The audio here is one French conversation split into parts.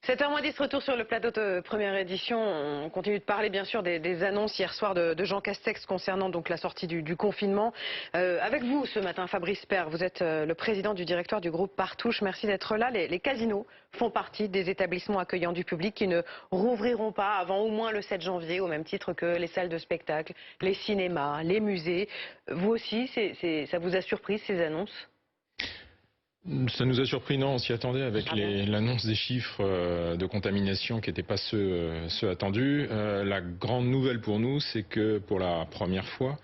7h10, retour sur le plateau de première édition. On continue de parler bien sûr des annonces hier soir de Jean Castex concernant donc la sortie du confinement. Avec vous ce matin, Fabrice Père, vous êtes le président du directoire du groupe Partouche. Merci d'être là. Les casinos font partie des établissements accueillant du public qui ne rouvriront pas avant au moins le 7 janvier, au même titre que les salles de spectacle, les cinémas, les musées. Vous aussi, ça vous a surpris ces annonces ? Ça nous a surpris, non, on s'y attendait avec l'annonce des chiffres de contamination qui n'étaient pas ceux attendus. La grande nouvelle pour nous, c'est que pour la première fois,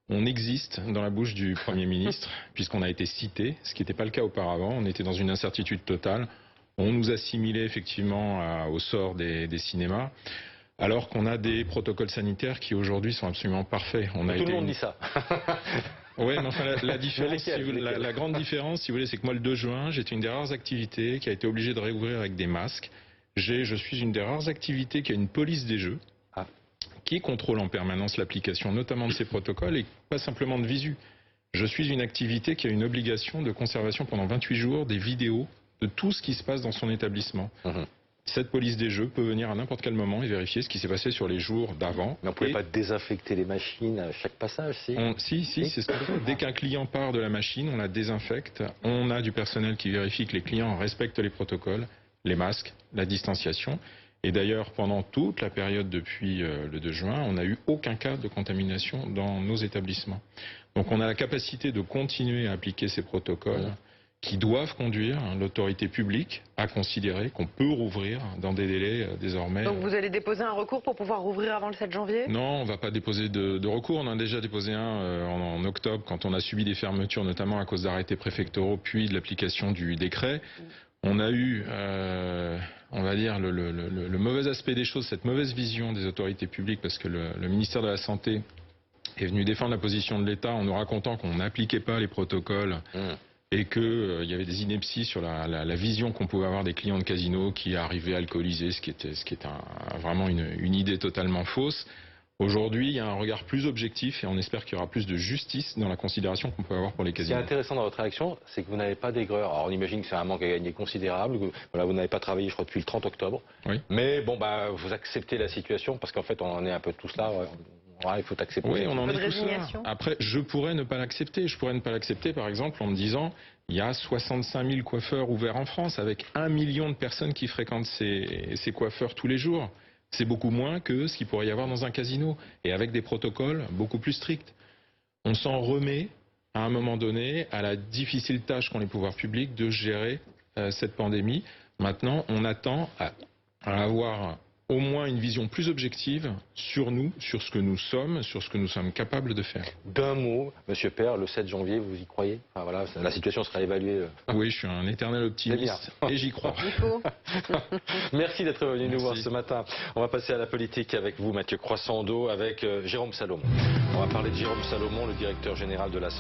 on existe dans la bouche du Premier ministre, puisqu'on a été cité, ce qui n'était pas le cas auparavant. On était dans une incertitude totale. On nous assimilait effectivement au sort des cinémas. Alors qu'on a des protocoles sanitaires qui aujourd'hui sont absolument parfaits. Tout le monde dit ça. Oui, mais enfin la grande différence, si vous voulez, c'est que moi le 2 juin, j'étais une des rares activités qui a été obligée de réouvrir avec des masques. Je suis une des rares activités qui a une police des jeux, qui contrôle en permanence l'application, notamment de ces protocoles, et pas simplement de visu. Je suis une activité qui a une obligation de conservation pendant 28 jours des vidéos de tout ce qui se passe dans son établissement. Cette police des jeux peut venir à n'importe quel moment et vérifier ce qui s'est passé sur les jours d'avant. Mais on ne pouvait pas désinfecter les machines à chaque passage, si Si, c'est ce qu'on fait. Dès qu'un client part de la machine, on la désinfecte. On a du personnel qui vérifie que les clients respectent les protocoles, les masques, la distanciation. Et d'ailleurs, pendant toute la période depuis le 2 juin, on n'a eu aucun cas de contamination dans nos établissements. Donc on a la capacité de continuer à appliquer ces protocoles. Qui doivent conduire l'autorité publique à considérer qu'on peut rouvrir dans des délais désormais. Donc vous allez déposer un recours pour pouvoir rouvrir avant le 7 janvier ? Non, on ne va pas déposer de recours. On en a déjà déposé un en octobre quand on a subi des fermetures, notamment à cause d'arrêtés préfectoraux, puis de l'application du décret. On a eu, on va dire, le mauvais aspect des choses, cette mauvaise vision des autorités publiques, parce que le ministère de la Santé est venu défendre la position de l'État en nous racontant qu'on n'appliquait pas les protocoles. Et qu'il y avait des inepties sur la vision qu'on pouvait avoir des clients de casino qui arrivaient alcoolisés, ce qui est vraiment une idée totalement fausse. Aujourd'hui, il y a un regard plus objectif et on espère qu'il y aura plus de justice dans la considération qu'on peut avoir pour les casinos. Ce qui est intéressant dans votre réaction, c'est que vous n'avez pas d'aigreur. Alors on imagine que c'est un manque à gagner considérable. Voilà, vous n'avez pas travaillé, je crois, depuis le 30 octobre. Oui. Mais bon, vous acceptez la situation parce qu'en fait, on en est un peu tous là. Il faut accepter. Oui, on en est tous là. Après, je pourrais ne pas l'accepter. Je pourrais ne pas l'accepter, par exemple, en me disant, il y a 65 000 coiffeurs ouverts en France, avec 1 million de personnes qui fréquentent ces coiffeurs tous les jours. C'est beaucoup moins que ce qu'il pourrait y avoir dans un casino, et avec des protocoles beaucoup plus stricts. On s'en remet, à un moment donné, à la difficile tâche qu'ont les pouvoirs publics de gérer cette pandémie. Maintenant, on attend à avoir au moins une vision plus objective sur nous, sur ce que nous sommes, sur ce que nous sommes capables de faire. D'un mot, Monsieur Père, le 7 janvier, vous y croyez? Enfin, voilà, la situation sera évaluée. Oui, je suis un éternel optimiste et j'y crois. Merci d'être venu nous voir ce matin. On va passer à la politique avec vous, Mathieu Croissando, avec Jérôme Salomon. On va parler de Jérôme Salomon, le directeur général de la Santé.